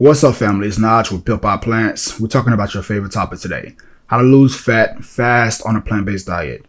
What's up, family? It's Naj with Built by Plants. We're talking about your favorite topic today: how to lose fat fast on a plant-based diet.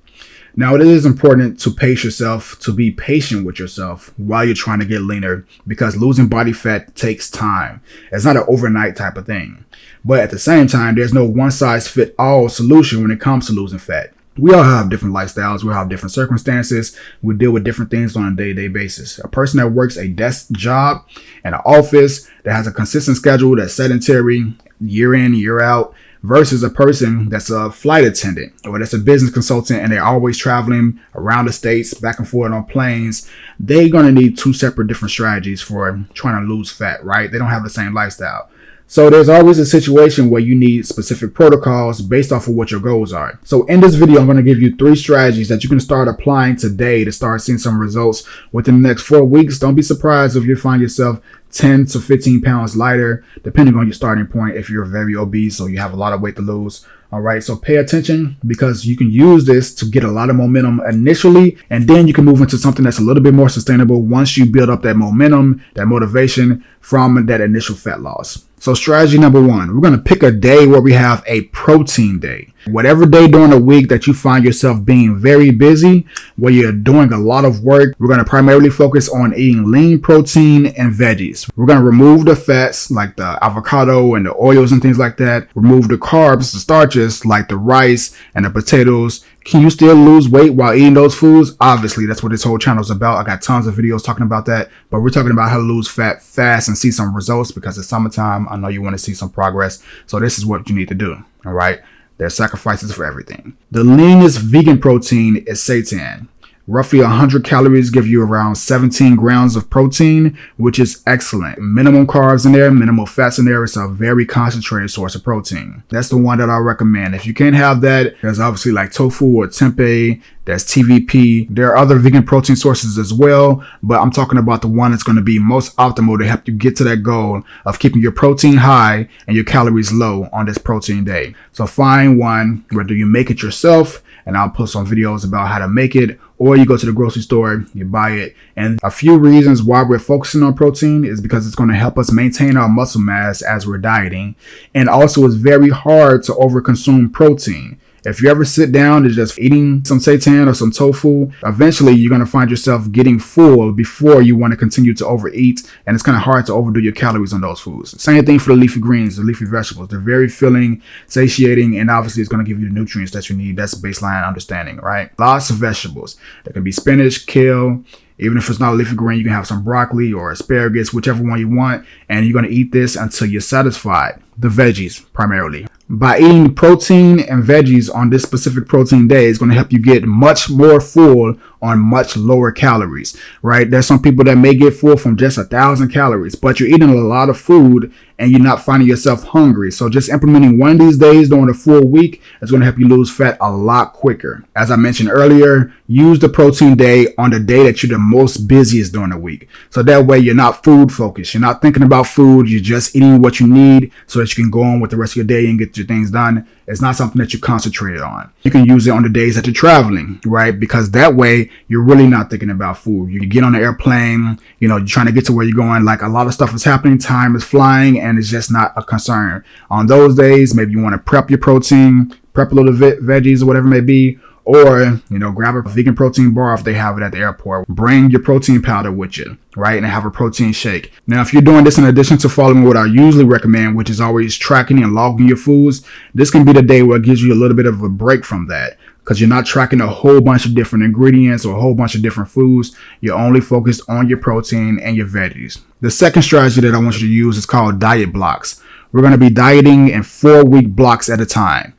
Now, it is important to pace yourself, to be patient with yourself while you're trying to get leaner, because losing body fat takes time. It's not an overnight type of thing. But at the same time, there's no one-size-fits-all solution when it comes to losing fat. We all have different lifestyles. We all have different circumstances. We deal with different things on a day-to-day basis. A person that works a desk job in an office that has a consistent schedule, that's sedentary, year in, year out, versus a person that's a flight attendant or that's a business consultant and they're always traveling around the states, back and forth on planes. They're going to need two separate different strategies for trying to lose fat, right? They don't have the same lifestyle. So there's always a situation where you need specific protocols based off of what your goals are. So in this video, I'm going to give you 3 strategies that you can start applying today to start seeing some results within the next 4 weeks. Don't be surprised if you find yourself 10 to 15 pounds lighter, depending on your starting point, if you're very obese or you have a lot of weight to lose. All right, so pay attention, because you can use this to get a lot of momentum initially, and then you can move into something that's a little bit more sustainable once you build up that momentum, that motivation from that initial fat loss. So strategy number 1, we're going to pick a day where we have a protein day. Whatever day during the week that you find yourself being very busy, where you're doing a lot of work, we're going to primarily focus on eating lean protein and veggies. We're going to remove the fats like the avocado and the oils and things like that. Remove the carbs, the starches like the rice and the potatoes. Can you still lose weight while eating those foods? Obviously, that's what this whole channel is about. I got tons of videos talking about that, but we're talking about how to lose fat fast and see some results, because it's summertime. I know you want to see some progress. So this is what you need to do. All right. There's sacrifices for everything. The leanest vegan protein is seitan. Roughly 100 calories give you around 17 grams of protein, which is excellent. Minimum carbs in there, minimal fats in there. It's a very concentrated source of protein. That's the one that I recommend. If you can't have that, there's obviously like tofu or tempeh, there's TVP. There are other vegan protein sources as well, but I'm talking about the one that's going to be most optimal to help you get to that goal of keeping your protein high and your calories low on this protein day. So find one, whether you make it yourself, and I'll post some videos about how to make it, or you go to the grocery store, you buy it. And a few reasons why we're focusing on protein is because it's going to help us maintain our muscle mass as we're dieting. And also, it's very hard to overconsume protein. If you ever sit down to just eating some seitan or some tofu, eventually you're going to find yourself getting full before you want to continue to overeat. And it's kind of hard to overdo your calories on those foods. Same thing for the leafy greens, the leafy vegetables. They're very filling, satiating, and obviously it's going to give you the nutrients that you need. That's baseline understanding, right? Lots of vegetables. There can be spinach, kale. Even if it's not a leafy green, you can have some broccoli or asparagus, whichever one you want. And you're going to eat this until you're satisfied. The veggies primarily. By eating protein and veggies on this specific protein day is going to help you get much more full on much lower calories, right? There's some people that may get full from just 1,000 calories, but you're eating a lot of food and you're not finding yourself hungry. So just implementing one of these days during a full week is going to help you lose fat a lot quicker. As I mentioned earlier, use the protein day on the day that you're the most busiest during the week. So that way you're not food focused. You're not thinking about food. You're just eating what you need so that you can go on with the rest of your day and get your things done. It's not something that you concentrate on. You can use it on the days that you're traveling, right? Because that way you're really not thinking about food. You get on the airplane, you're trying to get to where you're going. Like, a lot of stuff is happening. Time is flying and it's just not a concern. On those days, maybe you want to prep your protein, prep a little veggies or whatever it may be. Or, grab a vegan protein bar if they have it at the airport. Bring your protein powder with you, right? And have a protein shake. Now, if you're doing this in addition to following what I usually recommend, which is always tracking and logging your foods, this can be the day where it gives you a little bit of a break from that, because you're not tracking a whole bunch of different ingredients or a whole bunch of different foods. You're only focused on your protein and your veggies. The second strategy that I want you to use is called diet blocks. We're going to be dieting in 4-week blocks at a time.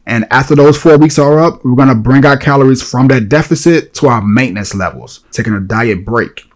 And after those 4 weeks are up, we're going to bring our calories from that deficit to our maintenance levels, taking a diet break.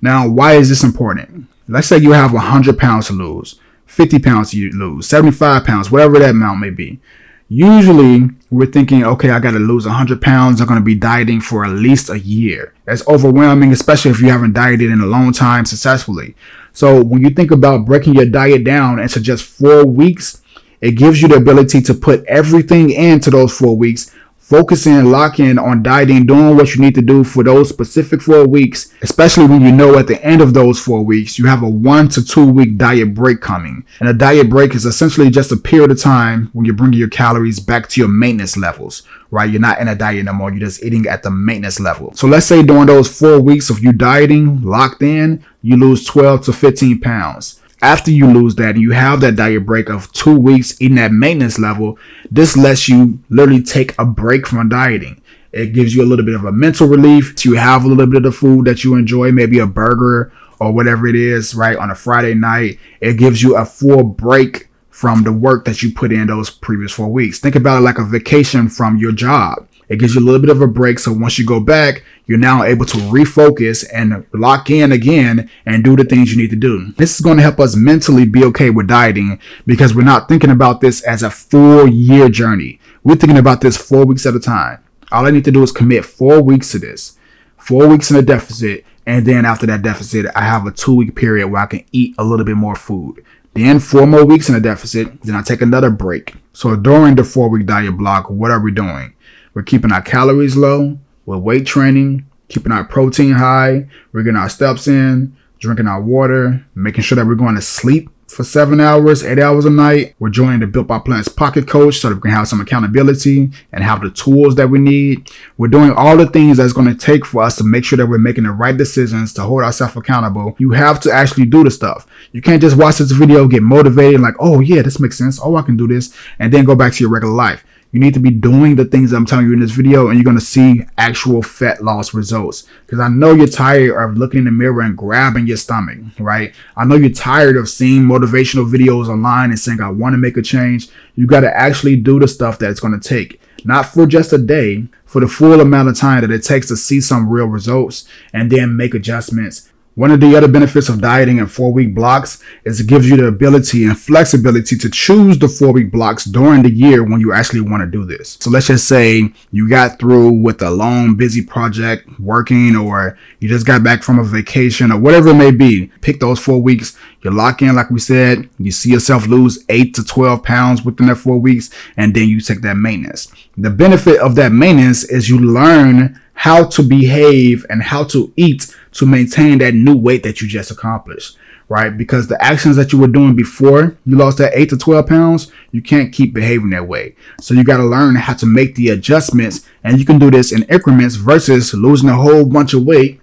Now, why is this important? Let's say you have 100 pounds to lose, 50 pounds to lose, 75 pounds, whatever that amount may be. Usually, we're thinking, okay, I got to lose 100 pounds. I'm going to be dieting for at least a year. That's overwhelming, especially if you haven't dieted in a long time successfully. So when you think about breaking your diet down into just 4 weeks, it gives you the ability to put everything into those 4 weeks Focus in, lock in on dieting, doing what you need to do for those specific 4 weeks, especially when you know at the end of those 4 weeks, you have a 1 to 2 week diet break coming. And a diet break is essentially just a period of time when you're bringing your calories back to your maintenance levels, right? You're not in a diet no more. You're just eating at the maintenance level. So let's say during those 4 weeks of you dieting, locked in, you lose 12 to 15 pounds. After you lose that and you have that diet break of 2 weeks eating at maintenance level, this lets you literally take a break from dieting. It gives you a little bit of a mental relief. You have a little bit of the food that you enjoy, maybe a burger or whatever it is, right? On a Friday night, it gives you a full break from the work that you put in those previous 4 weeks. Think about it like a vacation from your job. It gives you a little bit of a break. So once you go back, you're now able to refocus and lock in again and do the things you need to do. This is going to help us mentally be okay with dieting because we're not thinking about this as a 4-year journey. We're thinking about this 4 weeks at a time. All I need to do is commit 4 weeks to this, 4 weeks in a deficit. And then after that deficit, I have a 2-week period where I can eat a little bit more food. Then 4 more weeks in a deficit. Then I take another break. So during the 4-week diet block, what are we doing? We're keeping our calories low, we're weight training, keeping our protein high, we're getting our steps in, drinking our water, making sure that we're going to sleep for 7 hours, 8 hours a night. We're joining the Built by Plants Pocket Coach so that we can have some accountability and have the tools that we need. We're doing all the things that's going to take for us to make sure that we're making the right decisions to hold ourselves accountable. You have to actually do the stuff. You can't just watch this video, get motivated like, oh yeah, this makes sense. Oh, I can do this. And then go back to your regular life. You need to be doing the things I'm telling you in this video, and you're going to see actual fat loss results. Because I know you're tired of looking in the mirror and grabbing your stomach, right? I know you're tired of seeing motivational videos online and saying, I want to make a change. You got to actually do the stuff that it's going to take. Not for just a day, for the full amount of time that it takes to see some real results and then make adjustments. One of the other benefits of dieting in 4-week blocks is it gives you the ability and flexibility to choose the 4-week blocks during the year when you actually want to do this. So let's just say you got through with a long, busy project working, or you just got back from a vacation or whatever it may be. Pick those 4 weeks. You lock in, like we said, you see yourself lose 8 to 12 pounds within that 4 weeks, and then you take that maintenance. The benefit of that maintenance is you learn how to behave and how to eat to maintain that new weight that you just accomplished, right? Because the actions that you were doing before you lost that 8 to 12 pounds, you can't keep behaving that way. So you got to learn how to make the adjustments, and you can do this in increments versus losing a whole bunch of weight,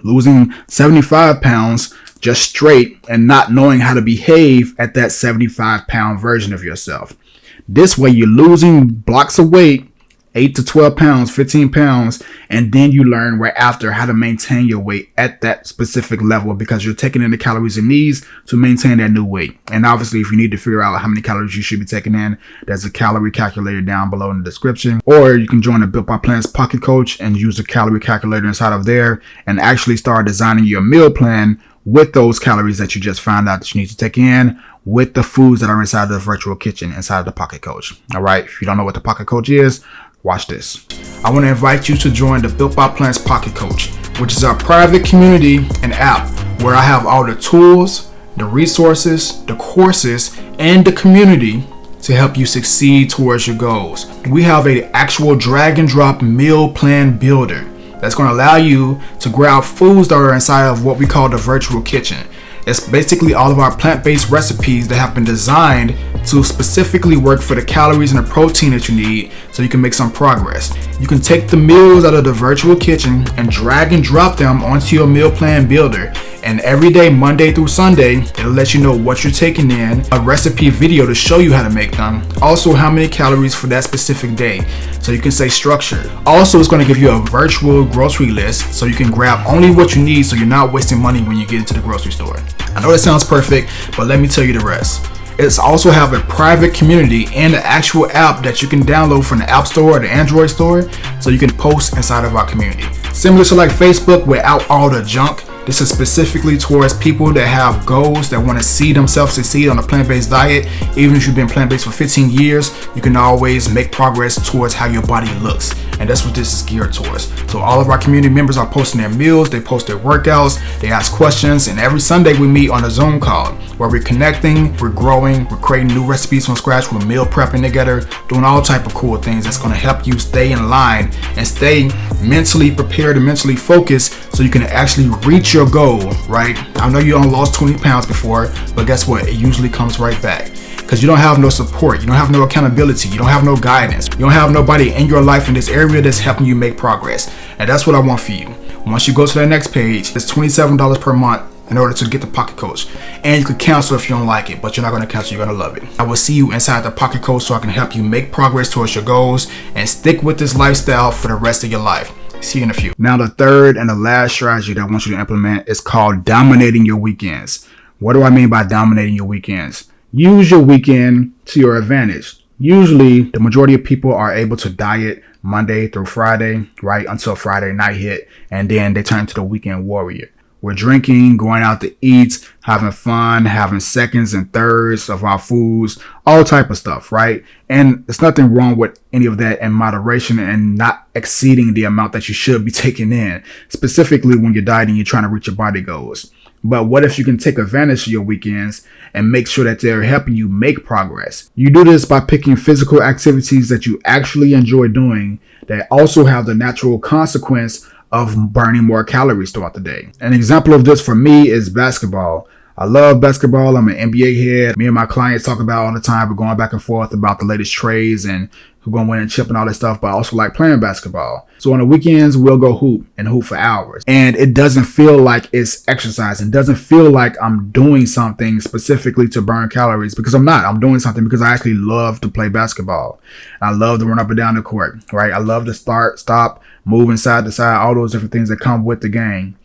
losing 75 pounds just straight and not knowing how to behave at that 75-pound version of yourself. This way you're losing blocks of weight, 8 to 12 pounds, 15 pounds, and then you learn right after how to maintain your weight at that specific level because you're taking in the calories it needs to maintain that new weight. And obviously, if you need to figure out how many calories you should be taking in, there's a calorie calculator down below in the description. Or you can join the Built by Plants Pocket Coach and use the calorie calculator inside of there and actually start designing your meal plan with those calories that you just found out that you need to take in, with the foods that are inside the virtual kitchen inside of the Pocket Coach. All right, if you don't know what the Pocket Coach is, watch this. I want to invite you to join the Built by Plants Pocket Coach, which is our private community and app where I have all the tools, the resources, the courses, and the community to help you succeed towards your goals. We have an actual drag and drop meal plan builder that's going to allow you to grab foods that are inside of what we call the virtual kitchen. It's basically all of our plant-based recipes that have been designed to specifically work for the calories and the protein that you need so you can make some progress. You can take the meals out of the virtual kitchen and drag and drop them onto your meal plan builder. And every day, Monday through Sunday, it'll let you know what you're taking in, a recipe video to show you how to make them, also how many calories for that specific day, so you can stay structured. Also, it's going to give you a virtual grocery list so you can grab only what you need so you're not wasting money when you get into the grocery store. I know that sounds perfect, but let me tell you the rest. It's also have a private community and an actual app that you can download from the App Store or the Android store so you can post inside of our community. Similar to like Facebook without all the junk, this is specifically towards people that have goals that want to see themselves succeed on a plant-based diet. Even if you've been plant-based for 15 years, you can always make progress towards how your body looks. and that's what this is geared towards. So all of our community members are posting their meals, they post their workouts, they ask questions, and every Sunday we meet on a Zoom call where we're connecting, we're growing, we're creating new recipes from scratch, we're meal prepping together, doing all type of cool things that's going to help you stay in line and stay mentally prepared and mentally focused so you can actually reach your goal, right? I know you only lost 20 pounds before, but guess what? It usually comes right back. Because you don't have no support, you don't have no accountability, you don't have no guidance, you don't have nobody in your life in this area that's helping you make progress. And that's what I want for you. Once you go to that next page, it's $27 per month in order to get the Pocket Coach. And you can cancel if you don't like it, but you're not going to cancel, you're going to love it. I will see you inside the Pocket Coach so I can help you make progress towards your goals and stick with this lifestyle for the rest of your life. See you in a few. Now, the third and the last strategy that I want you to implement is called dominating your weekends. What do I mean by dominating your weekends? Use your weekend to your advantage. Usually, the majority of people are able to diet Monday through Friday, right, until Friday night hit, and then they turn to the weekend warrior. We're drinking, going out to eat, having fun, having seconds and thirds of our foods, all type of stuff, right? And there's nothing wrong with any of that in moderation and not exceeding the amount that you should be taking in, specifically when you're dieting, you're trying to reach your body goals. But what if you can take advantage of your weekends and make sure that they're helping you make progress? You do this by picking physical activities that you actually enjoy doing that also have the natural consequence of burning more calories throughout the day. An example of this for me is basketball. I love basketball. I'm an NBA head. Me and my clients talk about all the time. We're going back and forth about the latest trades and who's going to win a chip and all that stuff, but I also like playing basketball. So on the weekends, we'll go hoop for hours. And it doesn't feel like it's exercise. It doesn't feel like I'm doing something specifically to burn calories, because I'm not. I'm doing something because I actually love to play basketball. And I love to run up and down the court, right? I love to start, stop, moving side to side, all those different things that come with the game.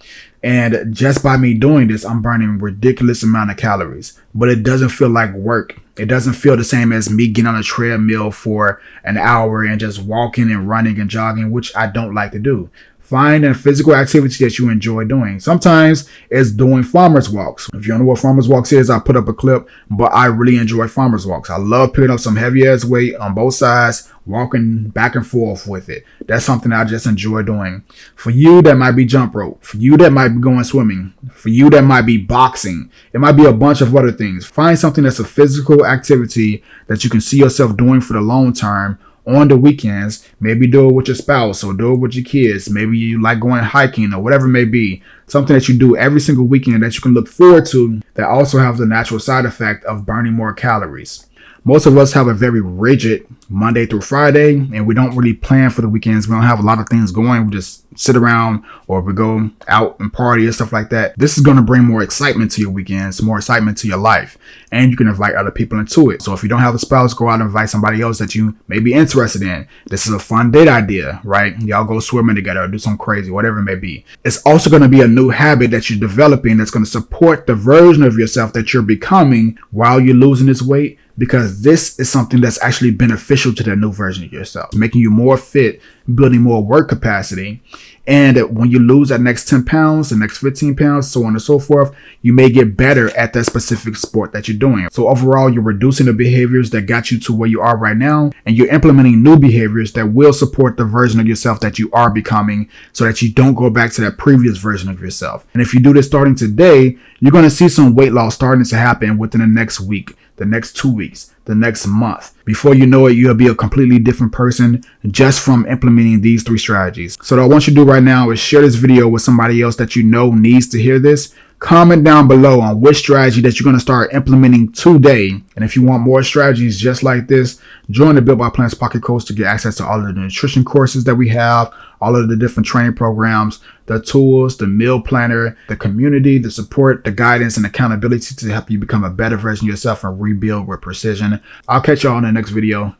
And just by me doing this, I'm burning ridiculous amount of calories, but it doesn't feel like work. It doesn't feel the same as me getting on a treadmill for an hour and just walking and running and jogging, which I don't like to do. Find a physical activity that you enjoy doing. Sometimes it's doing farmers walks. If you don't know what farmers walks is, I'll put up a clip, but I really enjoy farmers walks. I love picking up some heavy ass weight on both sides, walking back and forth with it. That's something I just enjoy doing. For you, that might be jump rope. For you, that might be going swimming. For you, that might be boxing. It might be a bunch of other things. Find something that's a physical activity that you can see yourself doing for the long term on the weekends. Maybe do it with your spouse or do it with your kids. Maybe you like going hiking or whatever it may be. Something that you do every single weekend that you can look forward to that also have the natural side effect of burning more calories. Most of us have a very rigid Monday through Friday, and we don't really plan for the weekends. We don't have a lot of things going. We just sit around or we go out and party and stuff like that. This is going to bring more excitement to your weekends, more excitement to your life, and you can invite other people into it. So if you don't have a spouse, go out and invite somebody else that you may be interested in. This is a fun date idea, right? Y'all go swimming together or do something crazy, whatever it may be. It's also going to be a new habit that you're developing that's going to support the version of yourself that you're becoming while you're losing this weight, because this is something that's actually beneficial to that new version of yourself, making you more fit, building more work capacity. And when you lose that next 10 pounds, the next 15 pounds, so on and so forth, you may get better at that specific sport that you're doing. So overall, you're reducing the behaviors that got you to where you are right now, and you're implementing new behaviors that will support the version of yourself that you are becoming, so that you don't go back to that previous version of yourself. And if you do this starting today, you're going to see some weight loss starting to happen within the next week, the next 2 weeks, the next month. Before you know it, you'll be a completely different person just from implementing these 3 strategies. So what I want you to do right now is share this video with somebody else that you know needs to hear this. Comment down below on which strategy that you're going to start implementing today. And if you want more strategies just like this, join the Built by Plants Pocket Coach to get access to all of the nutrition courses that we have, all of the different training programs, the tools, the meal planner, the community, the support, the guidance, and accountability to help you become a better version of yourself and rebuild with precision. I'll catch y'all in the next video.